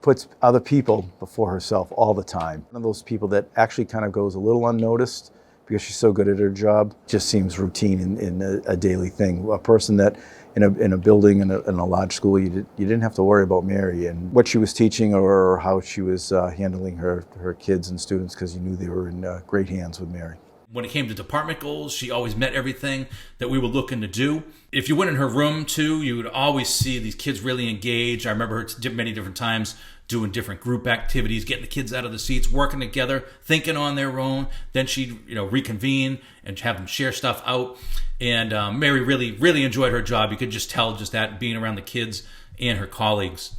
puts other people before herself all the time. One of those people that actually kind of goes a little unnoticed because she's so good at her job. Just seems routine in a daily thing. A person that in a building in a large school, you didn't have to worry about Mary and what she was teaching or how she was handling her kids and students, because you knew they were in great hands with Mary. When it came to department goals, she always met everything that we were looking to do. If you went in her room too, you would always see these kids really engaged. I remember her many different times doing different group activities, getting the kids out of the seats, working together, thinking on their own. Then she'd reconvene and have them share stuff out. And Mary really enjoyed her job. You could just tell just that being around the kids and her colleagues.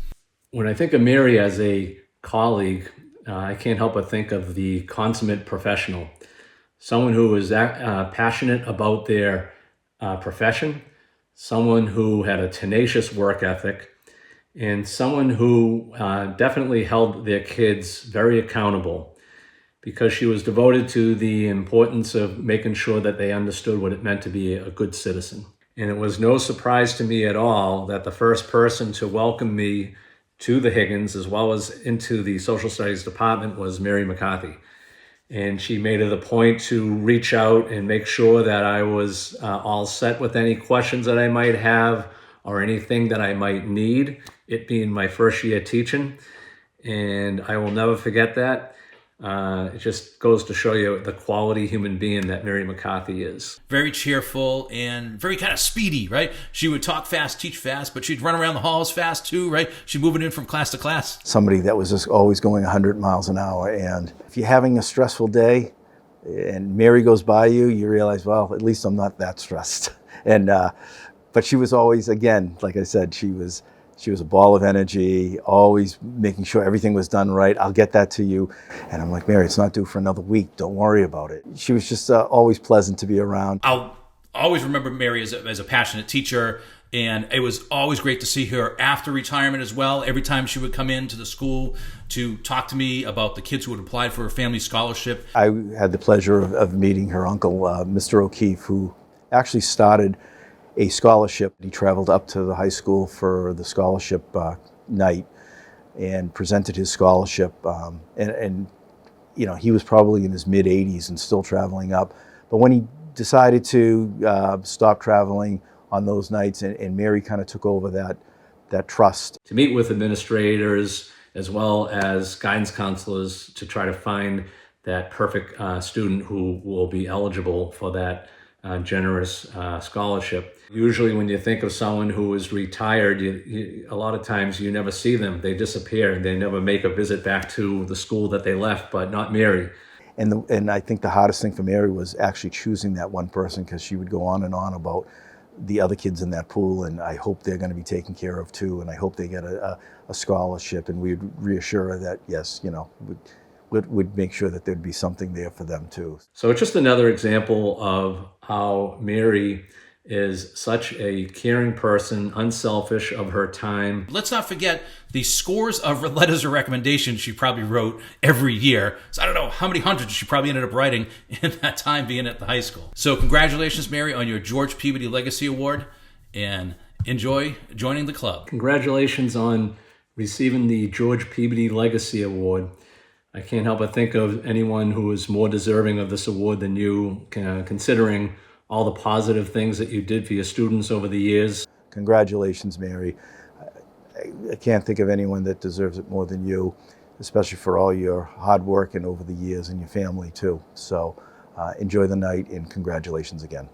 When I think of Mary as a colleague, I can't help but think of the consummate professional. Someone who is passionate about their profession, someone who had a tenacious work ethic, and someone who definitely held their kids very accountable, because she was devoted to the importance of making sure that they understood what it meant to be a good citizen. And it was no surprise to me at all that the first person to welcome me to the Higgins, as well as into the social studies department, was Mary McCarthy. And she made it a point to reach out and make sure that I was all set with any questions that I might have or anything that I might need, it being my first year teaching. And I will never forget that. It just goes to show you the quality human being that Mary McCarthy is. Very cheerful and very kind of speedy, right? She would talk fast, teach fast, but she'd run around the halls fast too, right? She'd moving in from class to class. Somebody that was just always going 100 miles an hour. And if you're having a stressful day and Mary goes by you, you realize, well, at least I'm not that stressed. And but she was always, again, like I said, she was a ball of energy, always making sure everything was done right. I'll get that to you. And I'm like, Mary, it's not due for another week. Don't worry about it. She was just always pleasant to be around. I'll always remember Mary as a passionate teacher. And it was always great to see her after retirement as well. Every time she would come into the school to talk to me about the kids who had applied for a family scholarship. I had the pleasure of meeting her uncle, Mr. O'Keefe, who actually started a scholarship. He traveled up to the high school for the scholarship night and presented his scholarship. And he was probably in his mid-80s and still traveling up. But when he decided to stop traveling on those nights, and Mary kind of took over that trust. To meet with administrators as well as guidance counselors to try to find that perfect student who will be eligible for that generous scholarship. Usually when you think of someone who is retired, a lot of times you never see them. They disappear and they never make a visit back to the school that they left, but not Mary. And I think the hardest thing for Mary was actually choosing that one person, because she would go on and on about the other kids in that pool, and I hope they're going to be taken care of too, and I hope they get a scholarship, and we'd reassure her that, yes, would make sure that there'd be something there for them too. So it's just another example of how Mary is such a caring person, unselfish of her time. Let's not forget the scores of letters of recommendation she probably wrote every year. So I don't know how many hundreds she probably ended up writing in that time being at the high school. So congratulations, Mary, on your George Peabody Legacy Award, and enjoy joining the club. Congratulations on receiving the George Peabody Legacy Award. I can't help but think of anyone who is more deserving of this award than you, considering all the positive things that you did for your students over the years. Congratulations, Mary. I can't think of anyone that deserves it more than you, especially for all your hard work and over the years, and your family too. So enjoy the night, and congratulations again.